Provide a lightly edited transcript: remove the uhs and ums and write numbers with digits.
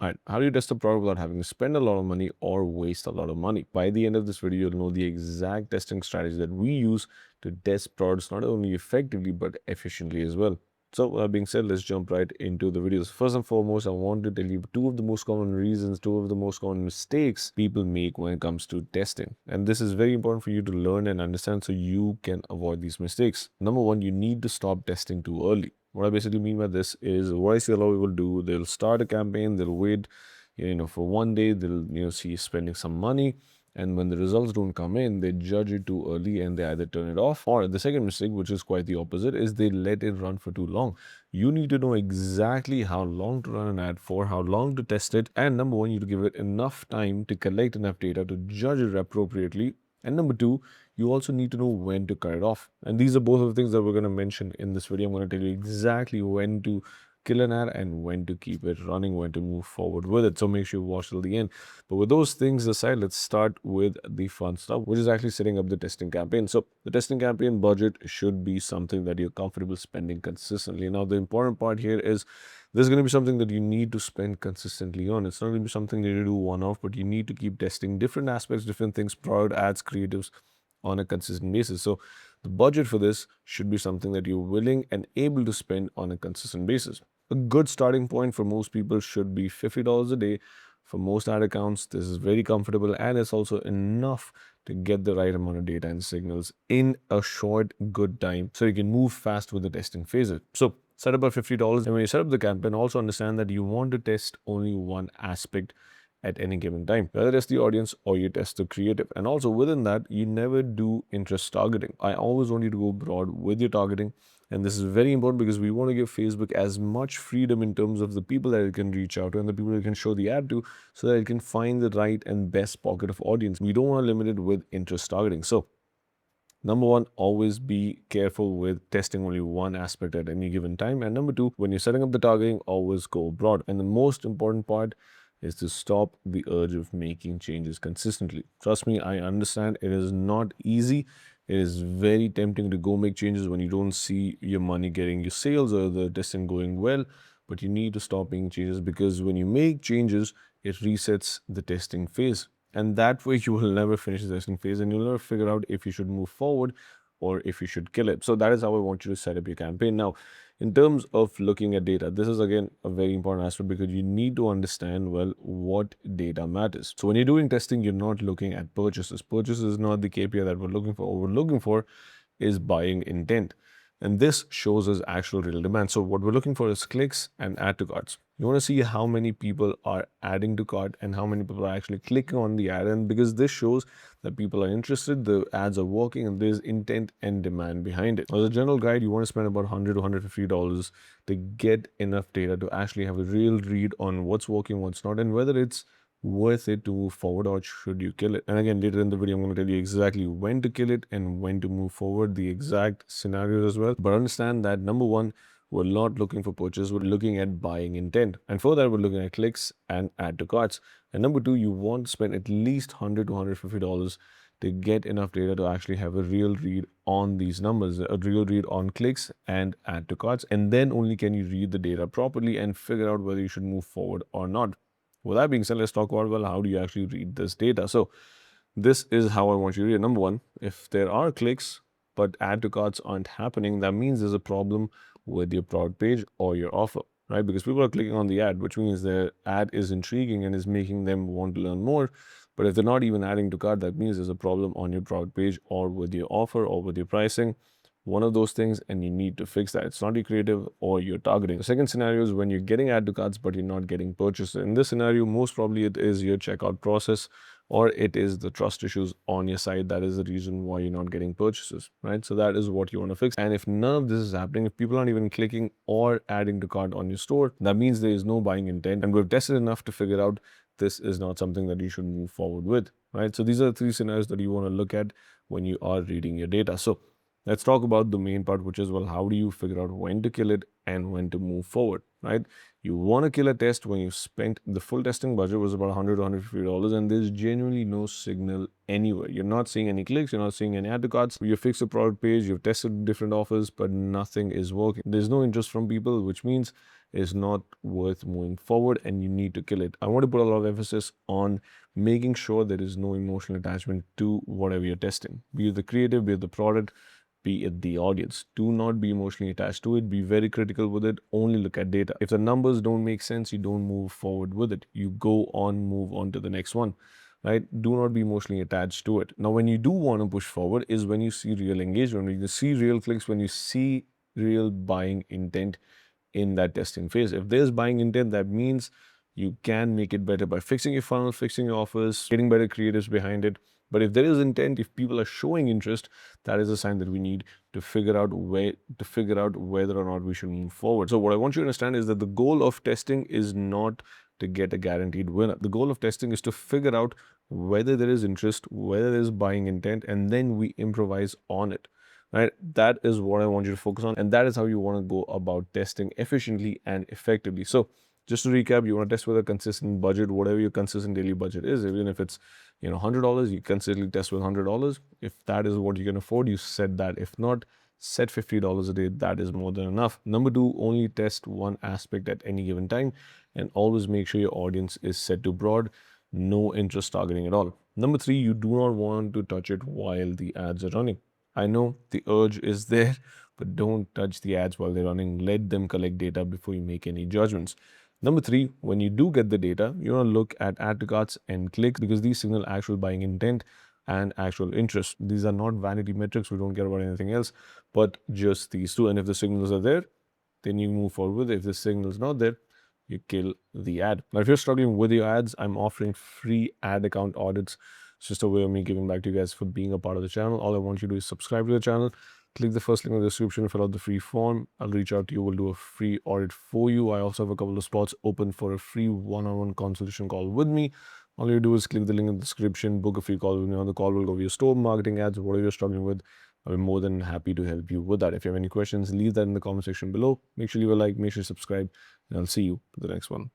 Alright, how do you test a product without having to spend a lot of money or waste a lot of money? By the end of this video, you'll know the exact testing strategy that we use to test products not only effectively but efficiently as well. So, with that being said, let's jump right into the videos. First and foremost, I want to tell you two of the most common reasons, two of the most common mistakes people make when it comes to testing. And this is very important for you to learn and understand so you can avoid these mistakes. Number one, you need to stop testing too early. What I basically mean by this is what I see a lot of people do, they'll start a campaign, they'll wait, for one day, they'll, see you spending some money. And when the results don't come in, they judge it too early and they either turn it off. Or the second mistake, which is quite the opposite, is they let it run for too long. You need to know exactly how long to run an ad for, how long to test it. And number one, you need to give it enough time to collect enough data to judge it appropriately. And number two, you also need to know when to cut it off. And these are both of the things that we're going to mention in this video. I'm going to tell you exactly when to kill an ad and when to keep it running, when to move forward with it. So make sure you watch till the end. But with those things aside, let's start with the fun stuff, which is actually setting up the testing campaign. So the testing campaign budget should be something that you're comfortable spending consistently. Now, the important part here is there's going to be something that you need to spend consistently on. It's not going to be something that you do one-off, but you need to keep testing different aspects, different things, product, ads, creatives on a consistent basis. So the budget for this should be something that you're willing and able to spend on a consistent basis. A good starting point for most people should be $50 a day. For most ad accounts, this is very comfortable and it's also enough to get the right amount of data and signals in a short, good time so you can move fast with the testing phases. So set up at $50, and when you set up the campaign, also understand that you want to test only one aspect at any given time, whether it's the audience or you test the creative. And also within that, you never do interest targeting. I always want you to go broad with your targeting. And this is very important because we want to give Facebook as much freedom in terms of the people that it can reach out to and the people it can show the ad to so that it can find the right and best pocket of audience. We don't want to limit it with interest targeting. So number one, always be careful with testing only one aspect at any given time. And number two, when you're setting up the targeting, always go broad. And the most important part is to stop the urge of making changes consistently. Trust me, I understand it is not easy. It is very tempting to go make changes when you don't see your money getting your sales or the testing going well. But you need to stop making changes because when you make changes, it resets the testing phase. And that way you will never finish the testing phase and you'll never figure out if you should move forward or if you should kill it. So that is how I want you to set up your campaign. Now, in terms of looking at data, this is again a very important aspect because you need to understand, well, what data matters. So when you're doing testing, you're not looking at purchases. Purchases is not the KPI that we're looking for. What we're looking for is buying intent. And this shows us actual real demand. So what we're looking for is clicks and add to carts. You want to see how many people are adding to cart and how many people are actually clicking on the ad. And because this shows that people are interested, the ads are working, and there's intent and demand behind it. As a general guide, you want to spend about $100 to $150 to get enough data to actually have a real read on what's working, what's not, and whether it's worth it to move forward or should you kill it. And again, later in the video, I'm going to tell you exactly when to kill it and when to move forward, the exact scenarios as well. But understand that number one, we're not looking for purchase, we're looking at buying intent. And for that, we're looking at clicks and add to carts. And number two, you want to spend at least $100 to $150 to get enough data to actually have a real read on these numbers, a real read on clicks and add to carts. And then only can you read the data properly and figure out whether you should move forward or not. With that being said, let's talk about, well, how do you actually read this data? So this is how I want you to read it. Number one, if there are clicks, but add to carts aren't happening, that means there's a problem with your product page or your offer, right? Because people are clicking on the ad, which means their ad is intriguing and is making them want to learn more. But if they're not even adding to cart, that means there's a problem on your product page or with your offer or with your pricing. One of those things, and you need to fix that. It's not your creative or your targeting. The second scenario is when you're getting add to carts, but you're not getting purchases. In this scenario, most probably it is your checkout process or it is the trust issues on your site. That is the reason why you're not getting purchases, right? So that is what you want to fix. And if none of this is happening, if people aren't even clicking or adding to cart on your store, that means there is no buying intent. And we've tested enough to figure out this is not something that you should move forward with, right? So these are the three scenarios that you want to look at when you are reading your data. So let's talk about the main part, which is, well, how do you figure out when to kill it and when to move forward, right? You want to kill a test when you spent the full testing budget was about $100 to $150 and there's genuinely no signal anywhere. You're not seeing any clicks, you're not seeing any add to carts. You fixed the product page, you've tested different offers, but nothing is working. There's no interest from people, which means is not worth moving forward and you need to kill it. I want to put a lot of emphasis on making sure there is no emotional attachment to whatever you're testing, be it the creative, be it the product, be it the audience. Do not be emotionally attached to it. Be very critical with it. Only look at data. If the numbers don't make sense, you don't move forward with it. You go on, move on to the next one, right? Do not be emotionally attached to it. Now, when you do want to push forward is when you see real engagement, when you see real clicks, when you see real buying intent in that testing phase. If there's buying intent, that means you can make it better by fixing your funnel, fixing your offers, getting better creatives behind it. But if there is intent, if people are showing interest, that is a sign that we need to figure out whether or not we should move forward. So what I want you to understand is that the goal of testing is not to get a guaranteed winner. The goal of testing is to figure out whether there is interest, whether there is buying intent, and then we improvise on it. Right? That is what I want you to focus on, and that is how you want to go about testing efficiently and effectively. So just to recap, you want to test with a consistent budget, whatever your consistent daily budget is. Even if it's $100, you consistently test with $100. If that is what you can afford, you set that. If not, set $50 a day. That is more than enough. Number two, only test one aspect at any given time, and always make sure your audience is set to broad, no interest targeting at all. Number three, you do not want to touch it while the ads are running. I know the urge is there, but don't touch the ads while they're running. Let them collect data before you make any judgments. Number three, when you do get the data, you want to look at add to carts and clicks because these signal actual buying intent and actual interest. These are not vanity metrics. We don't care about anything else, but just these two. And if the signals are there, then you move forward with it. If the signal is not there, you kill the ad. Now, if you're struggling with your ads, I'm offering free ad account audits. It's just a way of me giving back to you guys for being a part of the channel. All I want you to do is subscribe to the channel, click the first link in the description, fill out the free form. I'll reach out to you. We'll do a free audit for you. I also have a couple of spots open for a free one-on-one consultation call with me. All you do is click the link in the description, book a free call with me. On the call, we'll go over your store, marketing ads, whatever you're struggling with. I'll be more than happy to help you with that. If you have any questions, leave that in the comment section below. Make sure you leave a like, make sure you subscribe, and I'll see you for the next one.